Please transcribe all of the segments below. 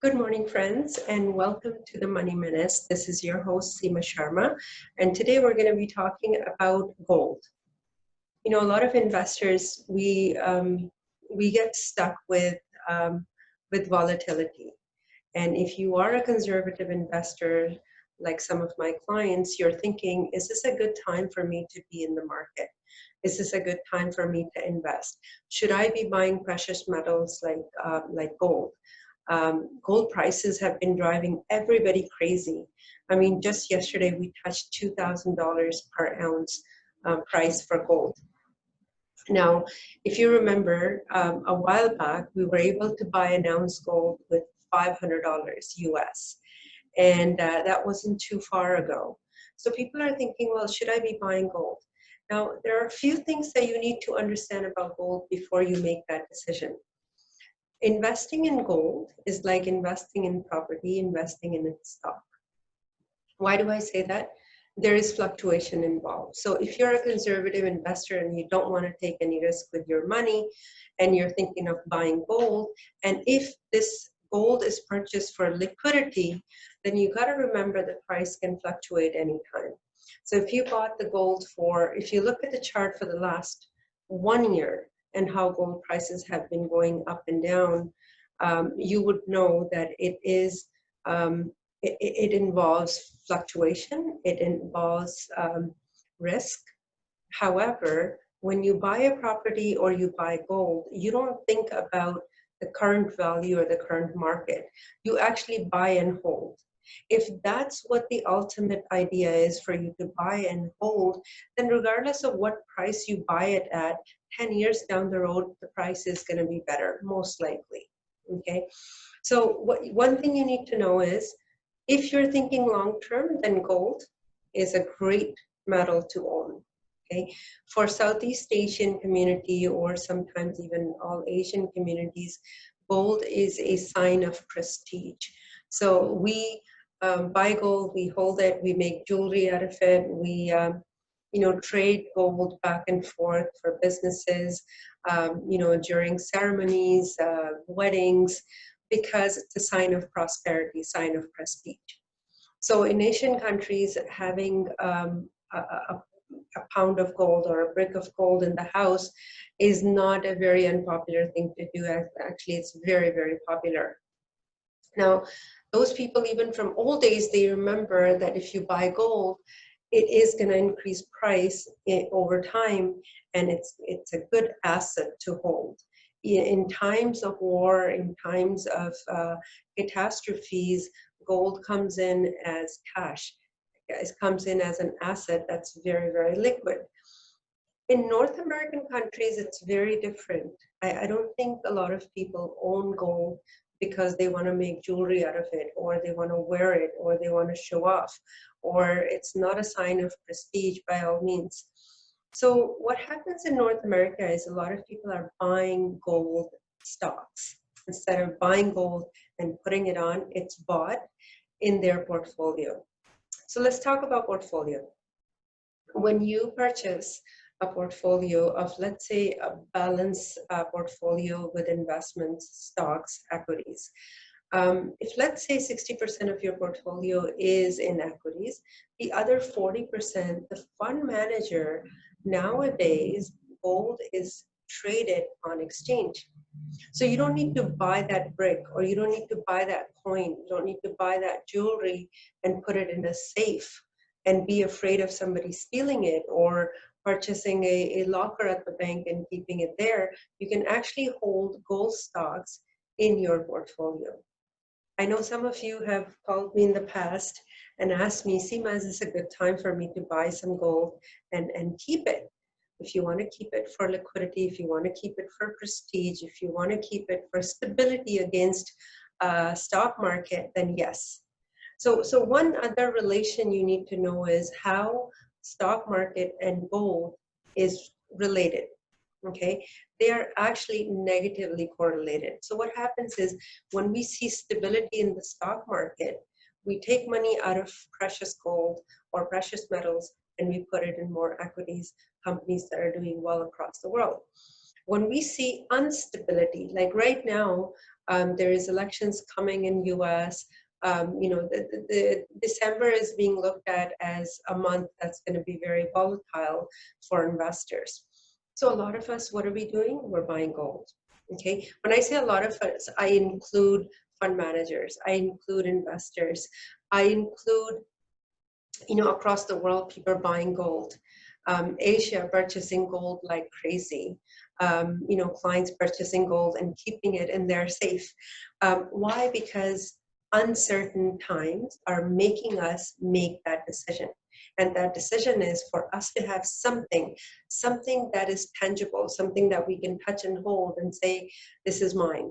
Good morning, friends, and welcome to the Money Minutes. This is your host, Seema Sharma, and today we're going to be talking about gold. You know, a lot of investors we get stuck with volatility, and if you are a conservative investor, like some of my clients, you're thinking, is this a good time for me to be in the market? Is this a good time for me to invest? Should I be buying precious metals like gold? Gold prices have been driving everybody crazy. I mean, just yesterday we touched $2,000 per ounce price for gold. Now, if you remember, a while back, we were able to buy an ounce gold with $500 US, and that wasn't too far ago. So people are thinking, well, should I be buying gold? Now, there are a few things that you need to understand about gold before you make that decision. Investing in gold is like investing in property, investing in a stock. Why do I say that? There is fluctuation involved. So if you're a conservative investor and you don't want to take any risk with your money and you're thinking of buying gold, and if this gold is purchased for liquidity, then you got to remember the price can fluctuate anytime. So if you bought the gold if you look at the chart for the last 1 year, and how gold prices have been going up and down, you would know that it involves fluctuation, it involves risk. However, when you buy a property or you buy gold, you don't think about the current value or the current market. You actually buy and hold. If that's what the ultimate idea is for you to buy and hold, then regardless of what price you buy it at, 10 years down the road, the price is going to be better, most likely. Okay. So one thing you need to know is, if you're thinking long term, then gold is a great metal to own. Okay. For Southeast Asian community, or sometimes even all Asian communities, gold is a sign of prestige. So we buy gold, we hold it, we make jewelry out of it, we trade gold back and forth for businesses, during ceremonies, weddings, because it's a sign of prosperity, sign of prestige. So in Asian countries, having a pound of gold or a brick of gold in the house is not a very unpopular thing to do. Actually, it's very, very popular. Now, those people, even from old days, they remember that if you buy gold, it is going to increase price over time, and it's a good asset to hold. In times of war, in times of catastrophes, gold comes in as cash. It comes in as an asset that's very, very liquid. In North American countries, it's very different. I don't think a lot of people own gold because they want to make jewelry out of it, or they want to wear it, or they want to show off, or it's not a sign of prestige by all means. So what happens in North America is a lot of people are buying gold stocks. Instead of buying gold and putting it on, it's bought in their portfolio. So let's talk about portfolio. When you purchase a portfolio of, let's say, a balanced portfolio with investments, stocks, equities. If, let's say, 60% of your portfolio is in equities, the other 40%, the fund manager, nowadays, gold is traded on exchange. So you don't need to buy that brick, or you don't need to buy that coin, you don't need to buy that jewelry and put it in a safe and be afraid of somebody stealing it, or purchasing a locker at the bank and keeping it there. You can actually hold gold stocks in your portfolio. I know some of you have called me in the past and asked me, Seema, is this a good time for me to buy some gold and keep it? If you want to keep it for liquidity, if you want to keep it for prestige, if you want to keep it for stability against stock market, then yes. So one other relation you need to know is how stock market and gold is related. Okay, they are actually negatively correlated. So what happens is, when we see stability in the stock market, we take money out of precious gold or precious metals and we put it in more equities, companies that are doing well across the world. When we see instability, like right now, There is elections coming in US. The December is being looked at as a month that's going to be very volatile for investors. So a lot of us, what are we doing? We're buying gold. Okay. When I say a lot of us, I include fund managers, I include investors, I include, across the world, people are buying gold. Asia purchasing gold like crazy. Clients purchasing gold and keeping it in their safe. Why? Because uncertain times are making us make that decision. And that decision is for us to have something that is tangible, something that we can touch and hold and say, this is mine.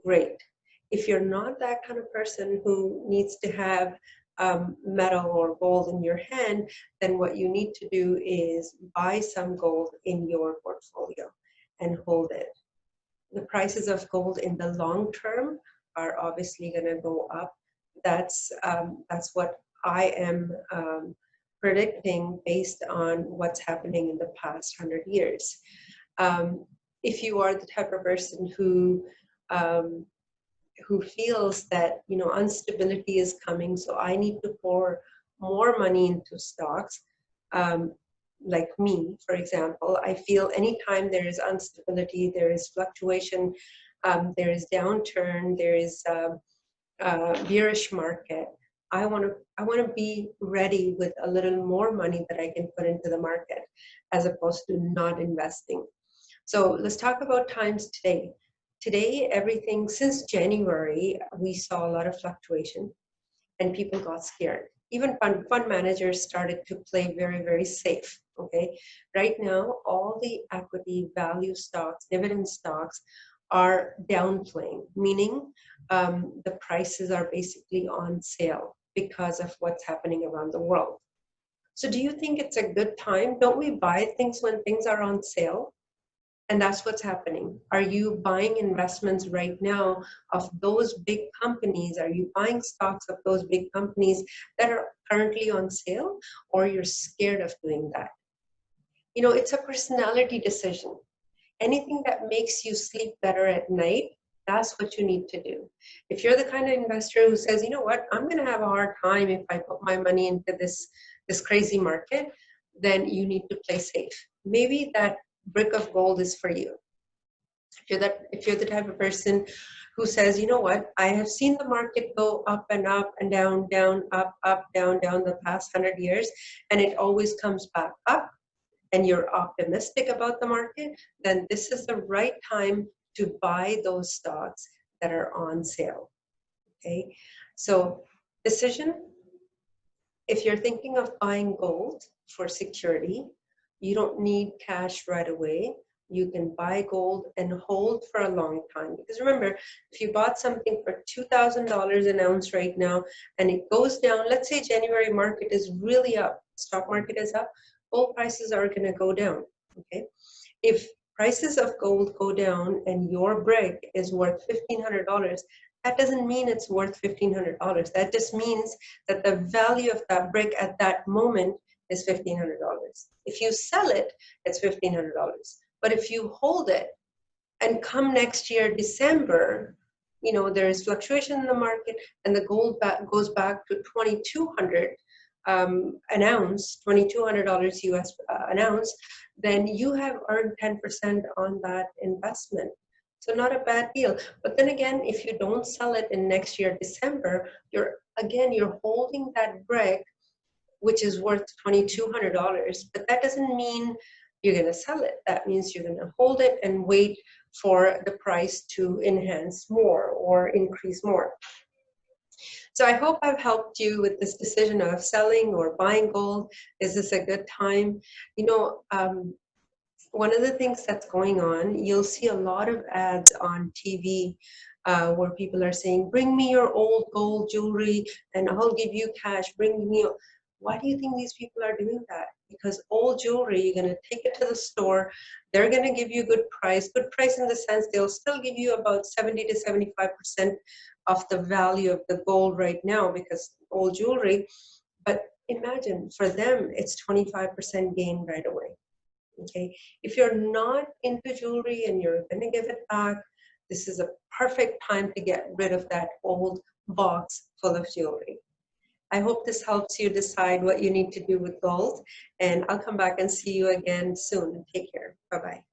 Great. If you're not that kind of person who needs to have metal or gold in your hand, then what you need to do is buy some gold in your portfolio and hold it. The prices of gold in the long term are obviously going to go up. That's what I am predicting based on what's happening in the past 100 years. If you are the type of person who feels that instability is coming, so I need to pour more money into stocks, like me, for example, I feel anytime there is instability, there is fluctuation, there is downturn, there is bearish market, I want to be ready with a little more money that I can put into the market as opposed to not investing. So let's talk about times today. Today, everything since January, we saw a lot of fluctuation and people got scared. Even fund managers started to play very, very safe. Okay. Right now, all the equity value stocks, dividend stocks are downplaying, meaning the prices are basically on sale because of what's happening around the world. So do you think it's a good time? Don't we buy things when things are on sale? And that's what's happening. Are you buying investments right now of those big companies? Are you buying stocks of those big companies that are currently on sale, or you're scared of doing that? It's a personality decision. Anything that makes you sleep better at night, that's what you need to do. If you're the kind of investor who says, you know what, I'm going to have a hard time if I put my money into this crazy market, then you need to play safe. Maybe that brick of gold is for you. If you're the type of person who says, you know what, I have seen the market go up and down, down, up, down the past 100 years, and it always comes back up, and you're optimistic about the market, then this is the right time to buy those stocks that are on sale. Okay, so decision. If you're thinking of buying gold for security, you don't need cash right away. You can buy gold and hold for a long time. Because remember, if you bought something for $2,000 an ounce right now and it goes down, let's say January market is really up, stock market is up, gold prices are going to go down. Okay, if prices of gold go down and your brick is worth $1,500, that doesn't mean it's worth $1,500. That just means that the value of that brick at that moment is $1,500. If you sell it, it's $1,500. But if you hold it and come next year, December, there is fluctuation in the market and the gold goes back to 2,200 an ounce, $2,200 US an ounce, then you have earned 10% on that investment. So not a bad deal. But then again, if you don't sell it in next year, December, you're holding that brick, which is worth $2,200, but that doesn't mean you're going to sell it. That means you're going to hold it and wait for the price to enhance more or increase more. So I hope I've helped you with this decision of selling or buying gold. Is this a good time? One of the things that's going on, you'll see a lot of ads on TV where people are saying, bring me your old gold jewelry and I'll give you cash. Bring me. Why do you think these people are doing that? Because old jewelry, you're going to take it to the store. They're going to give you good price in the sense they'll still give you about 70 to 75% of the value of the gold right now because old jewelry. But imagine for them, it's 25% gain right away. Okay, if you're not into jewelry and you're going to give it back, this is a perfect time to get rid of that old box full of jewelry. I hope this helps you decide what you need to do with gold, and I'll come back and see you again soon. Take care. Bye-bye.